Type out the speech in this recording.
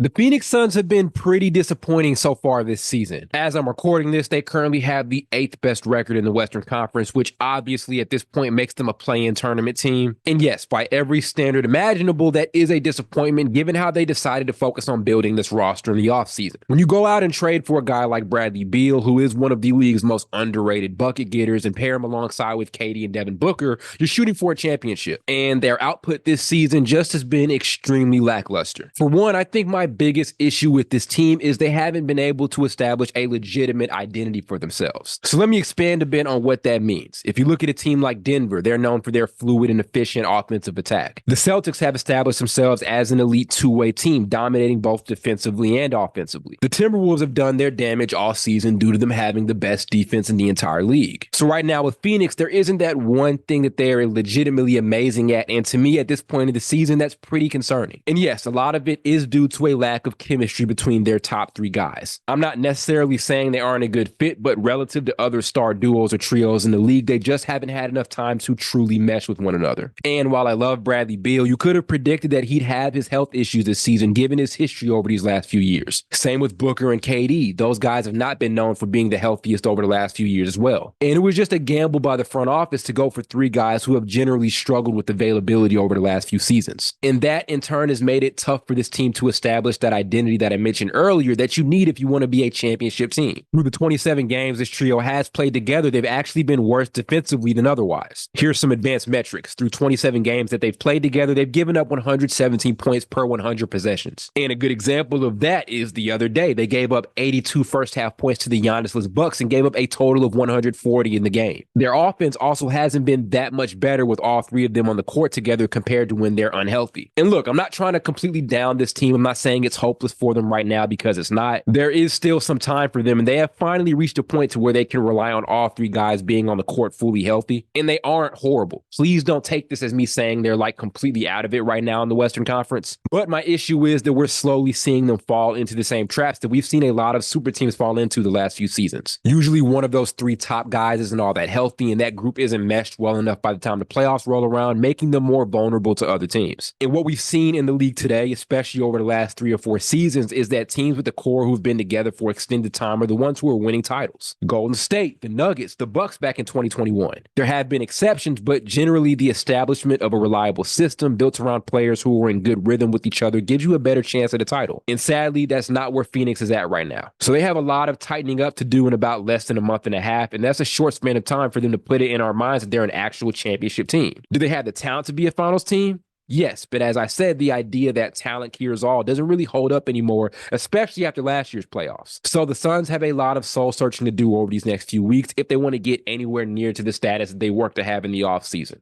The Phoenix Suns have been pretty disappointing so far this season. As I'm recording this, they currently have the 8th best record in the Western Conference, which obviously at this point makes them a play-in tournament team. And yes, by every standard imaginable, that is a disappointment given how they decided to focus on building this roster in the offseason. When you go out and trade for a guy like Bradley Beal, who is one of the league's most underrated bucket getters, and pair him alongside with KD and Devin Booker, you're shooting for a championship. And their output this season just has been extremely lackluster. For one, I think my biggest issue with this team is they haven't been able to establish a legitimate identity for themselves. So let me expand a bit on what that means. If you look at a team like Denver, they're known for their fluid and efficient offensive attack. The Celtics have established themselves as an elite two-way team, dominating both defensively and offensively. The Timberwolves have done their damage all season due to them having the best defense in the entire league. So right now with Phoenix, there isn't that one thing that they are legitimately amazing at, and to me at this point of the season, that's pretty concerning. And yes, a lot of it is due to a lack of chemistry between their top three guys. I'm not necessarily saying they aren't a good fit, but relative to other star duos or trios in the league, they just haven't had enough time to truly mesh with one another. And while I love Bradley Beal, you could have predicted that he'd have his health issues this season given his history over these last few years. Same with Booker and KD. Those guys have not been known for being the healthiest over the last few years as well. And it was just a gamble by the front office to go for three guys who have generally struggled with availability over the last few seasons. And that in turn has made it tough for this team to establish that identity that I mentioned earlier that you need if you want to be a championship team. Through the 27 games this trio has played together, they've actually been worse defensively than otherwise. Here's some advanced metrics. Through 27 games that they've played together, they've given up 117 points per 100 possessions. And a good example of that is the other day. They gave up 82 first half points to the Giannis-less Bucks and gave up a total of 140 in the game. Their offense also hasn't been that much better with all three of them on the court together compared to when they're unhealthy. And look, I'm not trying to completely down this team. I'm not saying it's hopeless for them right now because it's not. There is still some time for them, and they have finally reached a point to where they can rely on all three guys being on the court fully healthy, and they aren't horrible. Please don't take this as me saying they're like completely out of it right now in the Western Conference. But my issue is that we're slowly seeing them fall into the same traps that we've seen a lot of super teams fall into the last few seasons. Usually one of those three top guys isn't all that healthy, and that group isn't meshed well enough by the time the playoffs roll around, making them more vulnerable to other teams. And what we've seen in the league today, especially over the last 3 or 4 seasons, is that teams with the core who've been together for extended time are the ones who are winning titles. Golden State, the Nuggets, the Bucks back in 2021. There have been exceptions, but generally the establishment of a reliable system built around players who are in good rhythm with each other gives you a better chance at a title. And sadly, that's not where Phoenix is at right now. So they have a lot of tightening up to do in about less than a month and a half, and that's a short span of time for them to put it in our minds that they're an actual championship team. Do they have the talent to be a finals team? Yes, but as I said, the idea that talent cures all doesn't really hold up anymore, especially after last year's playoffs. So the Suns have a lot of soul searching to do over these next few weeks if they want to get anywhere near to the status that they work to have in the offseason.